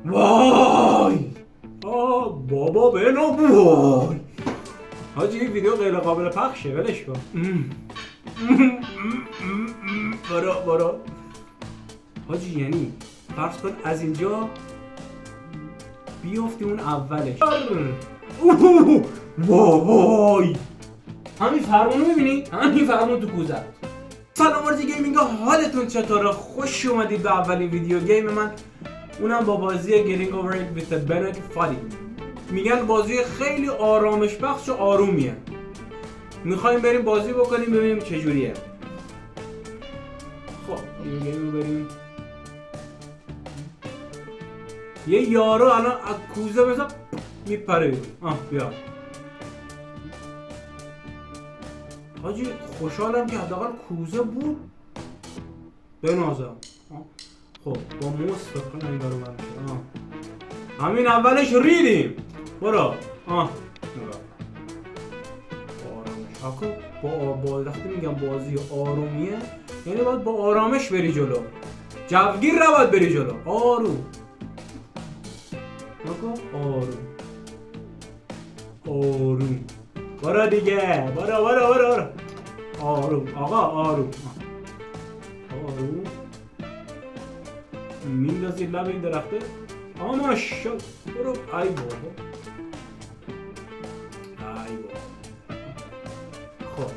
وای بابا بنو وای حاجی این ویدیو غیر قابل پخشه ولش کن. برو حاجی یعنی فرض کن از اینجا بیافتی اون اولش. وای همین فرمونو میبینی؟ همین فرمون تو کوزه. سلام ورزی گیمینگ ها، حالتون چطوره؟ خوش اومدید به اولین ویدیو گیم من، اونم با بازی Getting Over It with Bennett Foddy. میگن بازی خیلی آرامش بخش و آرومیه. میخوایم بریم بازی بکنیم ببینیم چجوریه. خب این گیم رو بریم. یه یارو الان از کوزه بزن میپره بیرون. بیا حاجی، خوشحالم که حداقل کوزه بود. بنازم. خب با موس فکر این کارو برام. همین اولش ریدیم. برو. نگاه. آرامش. با وقتی میگم بازی آرومیه یعنی باید با آرامش بری جلو. جوگیر نباید بری جلو. آروم. آروم. برو دیگه. برو. آروم آقا، آروم. میندازی لب این درخته. ماشاءالله. برو. ای بابا. خب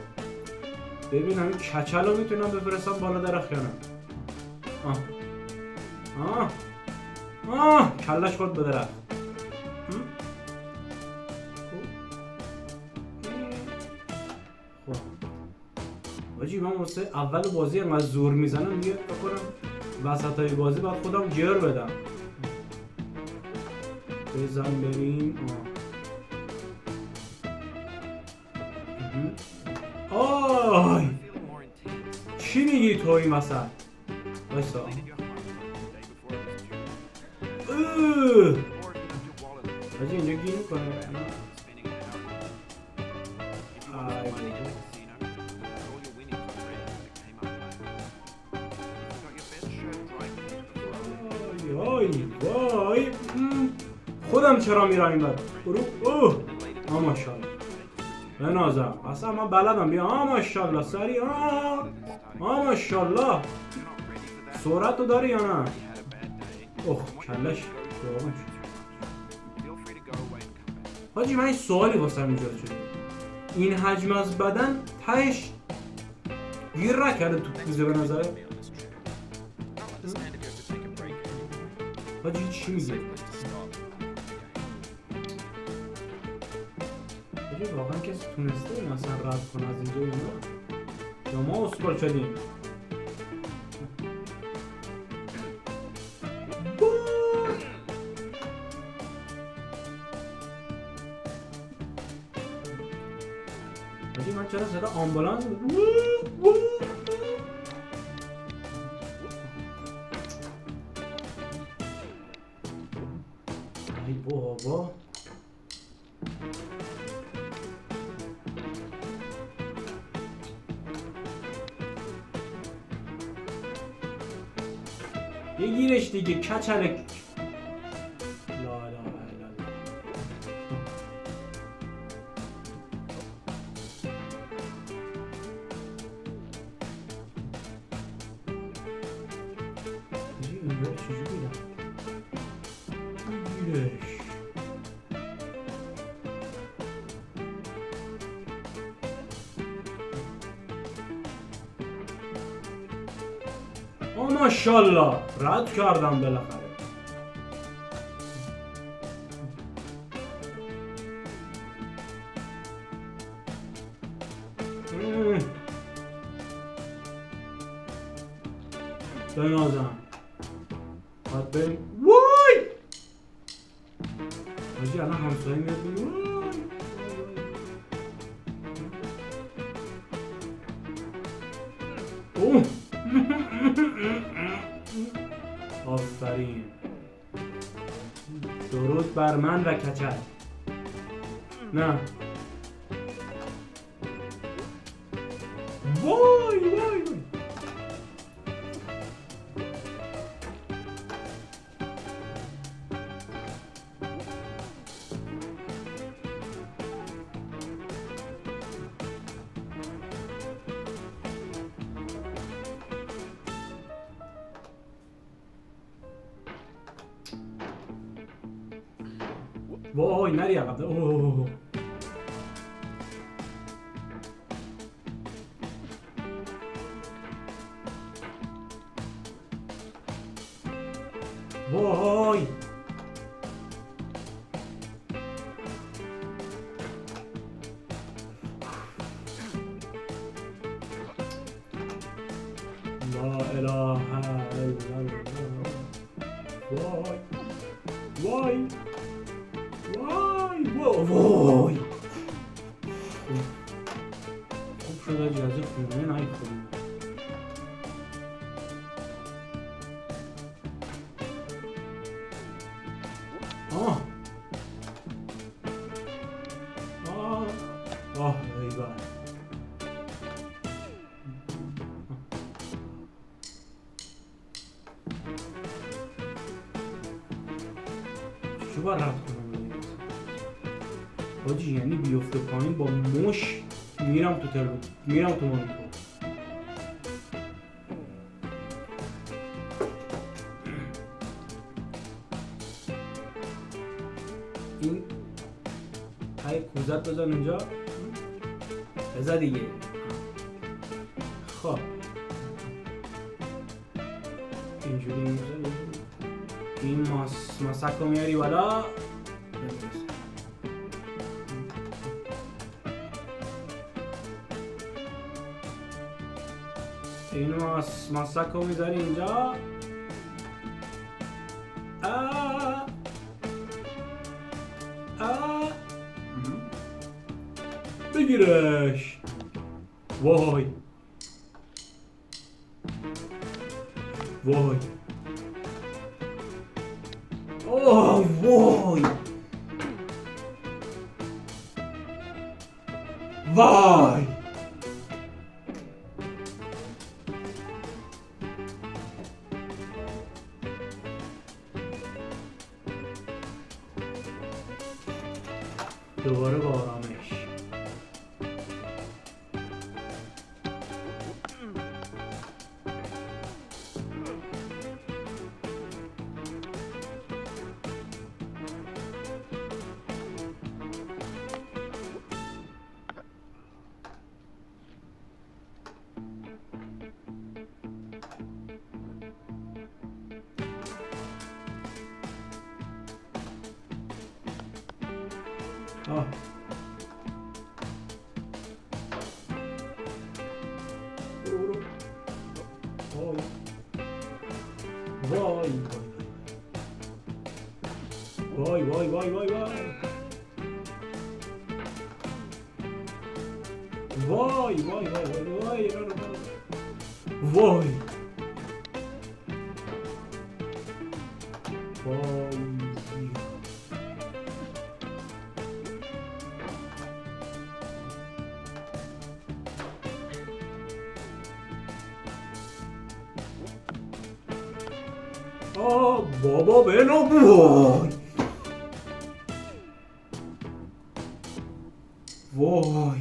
ببین همین کچل رو میتونم بفرستم بالا درخت یا نه؟ کلش خورد به درخت. خب باجی من واسه اول بازی انقدر زور میزنم دیگه بکنم وسطای بازی باید خودم جر بدم. بزن بریم. آی چی میگی تو این وسط؟ بایستا. باجی اینجا گیر میکنه. وای خودم چرا میرم این بر برو. ماشاءالله بنازم اصلا من بلدم. بیا ماشاءالله سریع. ماشاءالله سرعت رو داری یا نه؟ کلش روان شد. حاجی من این سوالی واسم ایجاد شد، این حجم از بدن تهش گیر نکرده تو کوزه به نظره؟ حاجی چی میگه؟ حاجی واقعا کسی تونسته این اصلا رد کنه از اینجا یا ما اسکال شدیم؟ حاجی من چرا صدا آمبولانس ای بابا. بگیرش دیگه کچلک. لا ماشاءالله رد کردم بالاخره. بنازم باید بریم. وای حاجی الان همسایه میاد بیم. آفرین. درود بر من و کچل. نه وای وای نری عقب. اوه وای لا اله الا الله. وای وای وای وای خوب شد اجازه خونه نایخونیم. آه ای بابا چه باید رفت کنم حاجی؟ یعنی بیفته پایین با مش میرم تو تلویزیون، میرم تو مانیتور. این های کوزت بزن اینجا، بزن دیگه. خب اینجوری میزنی، این مسک رو میاری بالا. این مسک رو میذاری اینجا. بگیرش. وای وای اوه وای وای دوباره با آرامش. وای وای وای وای وای وای وای وای وای وای بابا بنو وای وای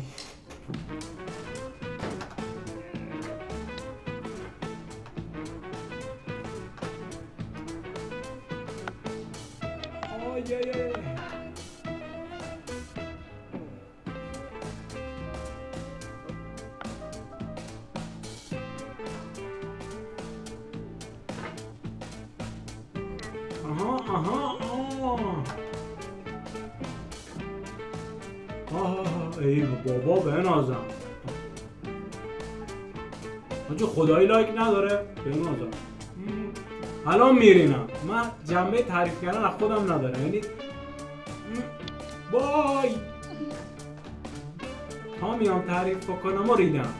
ای بابا بنازم حاجی، خدایی لایک نداره بنازم. الان میرینم من، جنبه تعریف کردن از خودم نداره، یعنی وای تا میام تعریف بکنم و ریدم.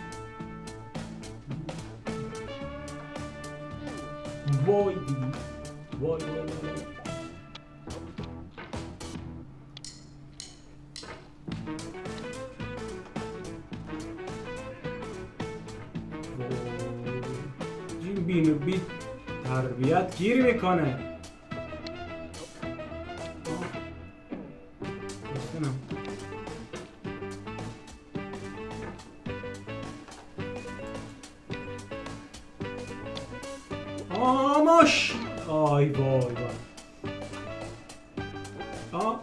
وای وای وای بینو بی تربیت گیر میکنه. آماش آی وای وای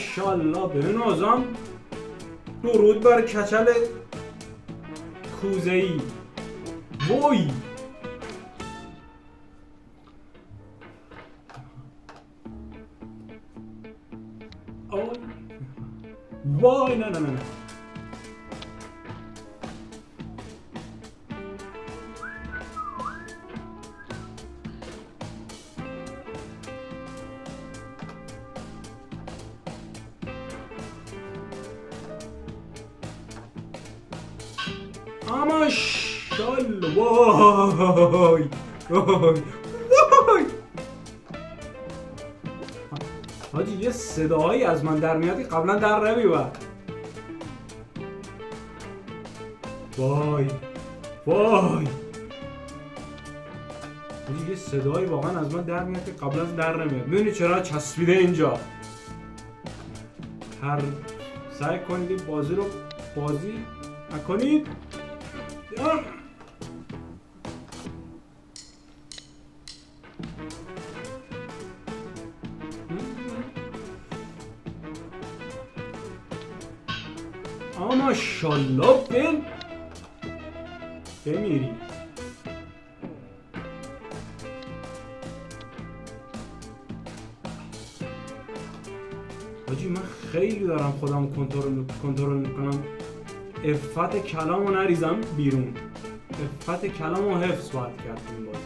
ماشاءالله بنازم. درود بر کچل کوزه‌ای. وای وای نه نه نه نه. ماشاءالله. وای وای وای. حاجی یه صداهایی از من در میاد که قبلا در نمیومد. وای وای. حاجی یه صدایی واقعا از من در میاد که قبلا در نمیاد. میدونی چرا چسبیده اینجا؟ سعی کنید این بازی رو بازی نکنید. ماشاءالله بمیری. حاجی من خیلی دارم خودم کنترل میکنم افت کلامو نریزم بیرون. افت کلامو حفظ باید کرد این بازی.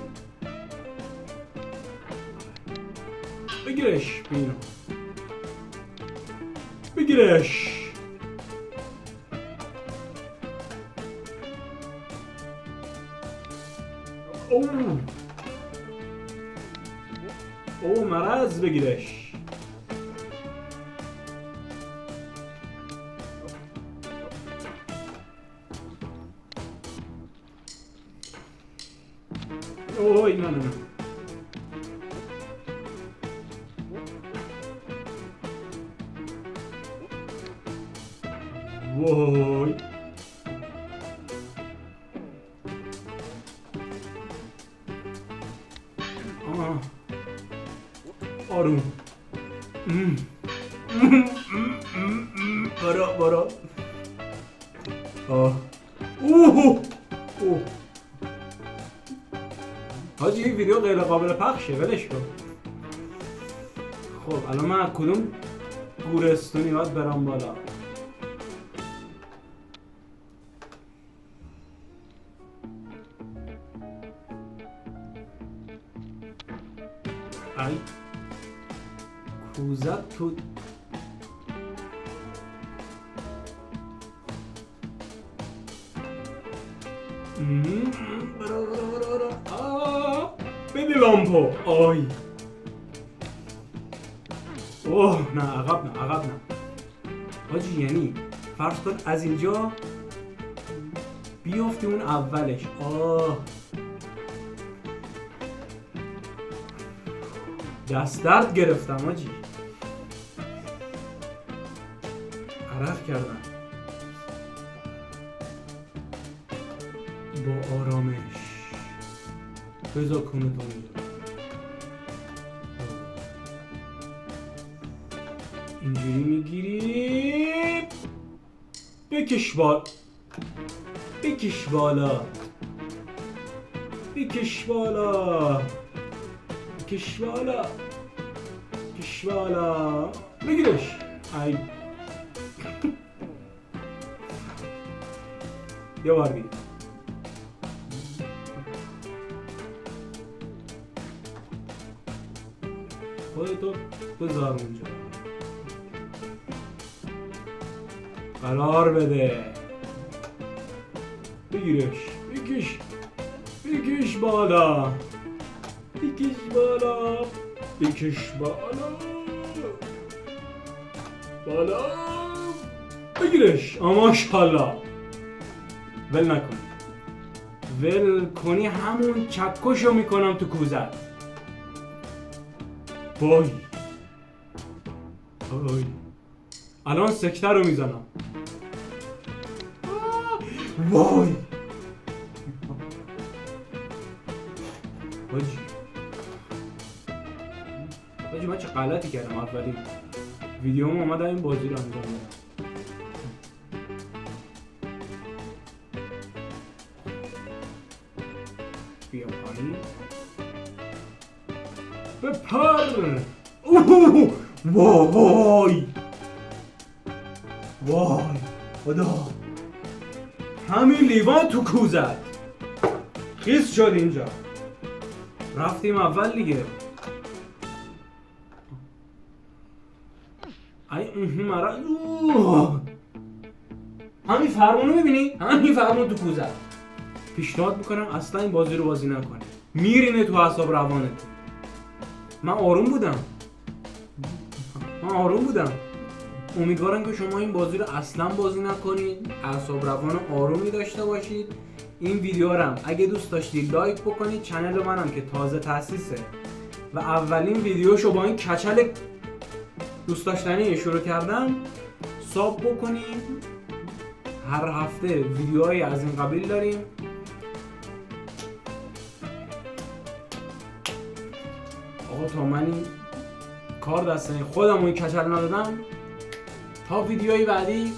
بگیرش بینا بگیرش. او مرض بگیرش. اوه نه نه نه. وای آروم. برا حاجی این ویدیو غیر قابل پخشه ولش کن. خب الان من کدوم گورستونی باید برام بالا؟ ای کوزت تو بده لامپو. آی اوه نه عقب نه حاجی. یعنی فرض کن از اینجا بیافتی اون اولش. دست درد گرفتم حاجی. عرق کردم. با آرامش بذار کنه تو اینجوری میگیری. بکش بالا بکش بالا بکش بالا بکش بالا بکش بالا. بگیرش. ای یه بار دیگه. خودتو بذار اونجا. قرار بده. بگیرش. بکش بالا بکش بالا بکش بالا بگیرش. ماشاءالله. ول نکن. ول کنی همون چکشو میکنم تو کوزت. وای الان سکته رو میزنم. وای حاجی من چه غلطی کردم اولین ویدیوم اومدم این بازی رو انجام بدم. بیا پایین بپر. اوه وای وای خدا، همین لیوان تو کوزت خیس شد اینجا. رفتیم اول دیگه. ای مرا همین فرمونو میبینی؟ همین فرمون تو کوزت. پیشنهاد میکنم اصلا این بازی رو بازی نکنی، میرینه تو اعصاب روانت. من آروم بودم. امیدوارم که شما این بازی رو اصلا بازی نکنید، اعصاب روان آرومی داشته باشید. این ویدیو رو هم اگه دوست داشتید لایک بکنید. چنل منم که تازه تاسیسه و اولین ویدیوشو با این کچل دوست داشتنی شروع کردم، ساب بکنید. هر هفته ویدیوهای از این قبیل داریم. آقا تا من این کار دست خودم و این کچل ندادم، تا ویدیوهای بعدی